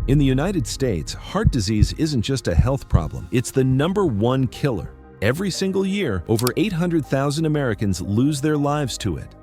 In the United States, heart disease isn't just a health problem, it's the #1 killer. Every single year, over 800,000 Americans lose their lives to it.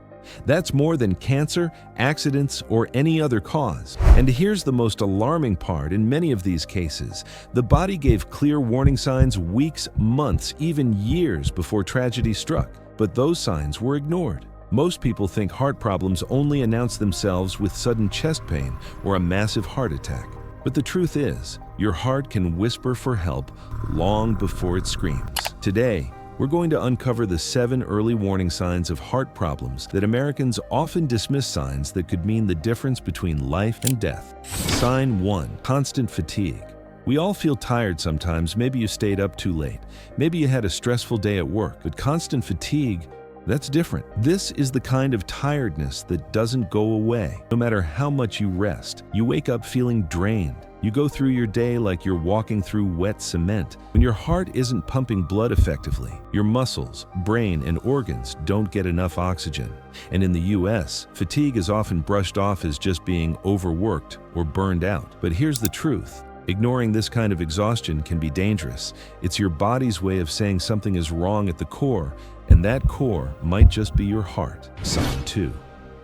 That's more than cancer, accidents, or any other cause. And here's the most alarming part in many of these cases. The body gave clear warning signs weeks, months, even years before tragedy struck. But those signs were ignored. Most people think heart problems only announce themselves with sudden chest pain or a massive heart attack. But the truth is, your heart can whisper for help long before it screams. Today, we're going to uncover the 7 early warning signs of heart problems that Americans often dismiss, signs that could mean the difference between life and death. Sign 1. Constant fatigue. We all feel tired sometimes. Maybe you stayed up too late. Maybe you had a stressful day at work. But constant fatigue, that's different. This is the kind of tiredness that doesn't go away. No matter how much you rest, you wake up feeling drained. You go through your day like you're walking through wet cement. When your heart isn't pumping blood effectively, your muscles, brain, and organs don't get enough oxygen. And in the US, fatigue is often brushed off as just being overworked or burned out. But here's the truth. Ignoring this kind of exhaustion can be dangerous. It's your body's way of saying something is wrong at the core, and that core might just be your heart. Sign 2.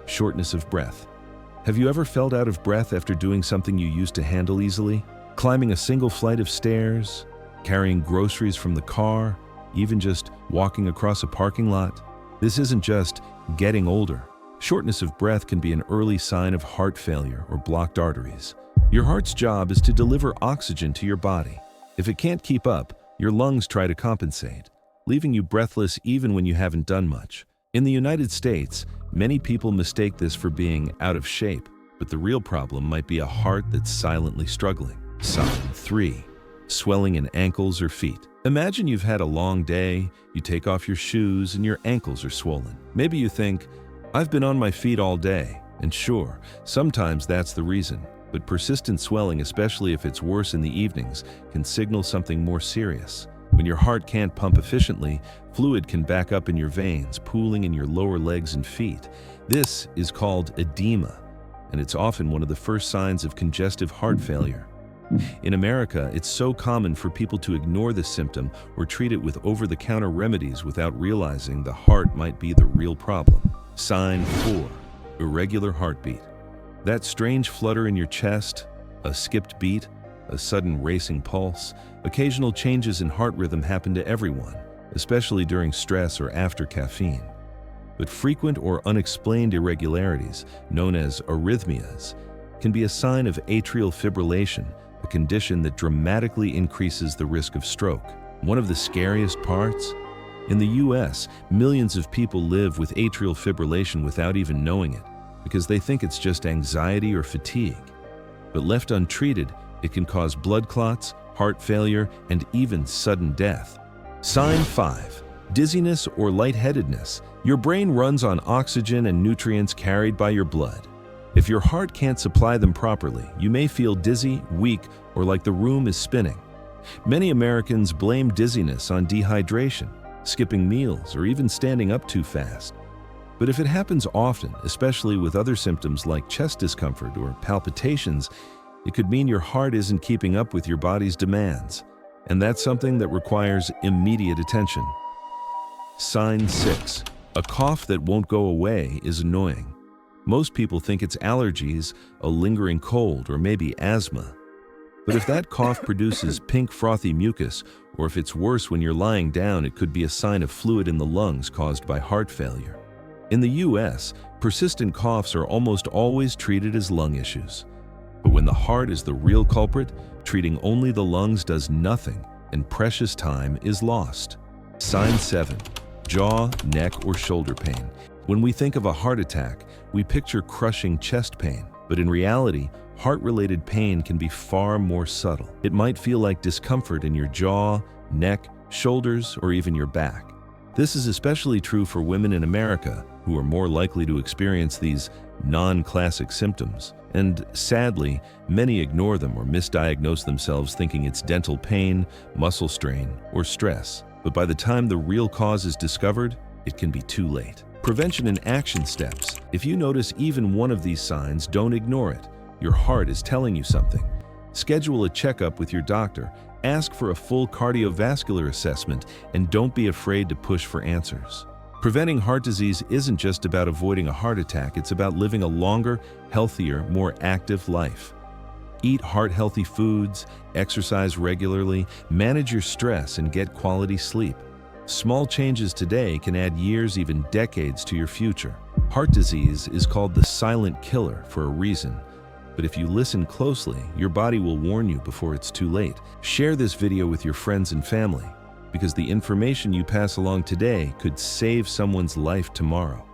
Shortness of breath. Have you ever felt out of breath after doing something you used to handle easily? Climbing a single flight of stairs, carrying groceries from the car, even just walking across a parking lot? This isn't just getting older. Shortness of breath can be an early sign of heart failure or blocked arteries. Your heart's job is to deliver oxygen to your body. If it can't keep up, your lungs try to compensate, leaving you breathless even when you haven't done much. In the United States, many people mistake this for being out of shape, but the real problem might be a heart that's silently struggling. Sign 3. Swelling in ankles or feet. Imagine you've had a long day, you take off your shoes, and your ankles are swollen. Maybe you think, I've been on my feet all day. And sure, sometimes that's the reason. But persistent swelling, especially if it's worse in the evenings, can signal something more serious. When your heart can't pump efficiently, fluid can back up in your veins, pooling in your lower legs and feet. This is called edema, and it's often one of the first signs of congestive heart failure. In America, it's so common for people to ignore this symptom or treat it with over-the-counter remedies without realizing the heart might be the real problem. Sign 4. Irregular heartbeat. That strange flutter in your chest, a skipped beat, a sudden racing pulse. Occasional changes in heart rhythm happen to everyone, especially during stress or after caffeine. But frequent or unexplained irregularities, known as arrhythmias, can be a sign of atrial fibrillation, a condition that dramatically increases the risk of stroke. One of the scariest parts? In the US, millions of people live with atrial fibrillation without even knowing it, because they think it's just anxiety or fatigue. But left untreated, it can cause blood clots, heart failure, and even sudden death. Sign 5. Dizziness or lightheadedness. Your brain runs on oxygen and nutrients carried by your blood. If your heart can't supply them properly, you may feel dizzy, weak, or like the room is spinning. Many Americans blame dizziness on dehydration, skipping meals, or even standing up too fast. But if it happens often, especially with other symptoms like chest discomfort or palpitations, it could mean your heart isn't keeping up with your body's demands, and that's something that requires immediate attention. Sign 6. A cough that won't go away is annoying. Most people think it's allergies, a lingering cold, or maybe asthma. But if that cough produces pink frothy mucus, or if it's worse when you're lying down, it could be a sign of fluid in the lungs caused by heart failure. In the US, persistent coughs are almost always treated as lung issues. But when the heart is the real culprit, treating only the lungs does nothing, and precious time is lost. Sign 7. Jaw, neck, or shoulder pain. When we think of a heart attack, we picture crushing chest pain. But in reality, heart-related pain can be far more subtle. It might feel like discomfort in your jaw, neck, shoulders, or even your back. This is especially true for women in America, who are more likely to experience these non-classic symptoms. And sadly, many ignore them or misdiagnose themselves thinking it's dental pain, muscle strain, or stress. But by the time the real cause is discovered, it can be too late. Prevention and action steps. If you notice even one of these signs, don't ignore it. Your heart is telling you something. Schedule a checkup with your doctor, ask for a full cardiovascular assessment, and don't be afraid to push for answers. Preventing heart disease isn't just about avoiding a heart attack, it's about living a longer, healthier, more active life. Eat heart-healthy foods, exercise regularly, manage your stress, and get quality sleep. Small changes today can add years, even decades, to your future. Heart disease is called the silent killer for a reason. But if you listen closely, your body will warn you before it's too late. Share this video with your friends and family, because the information you pass along today could save someone's life tomorrow.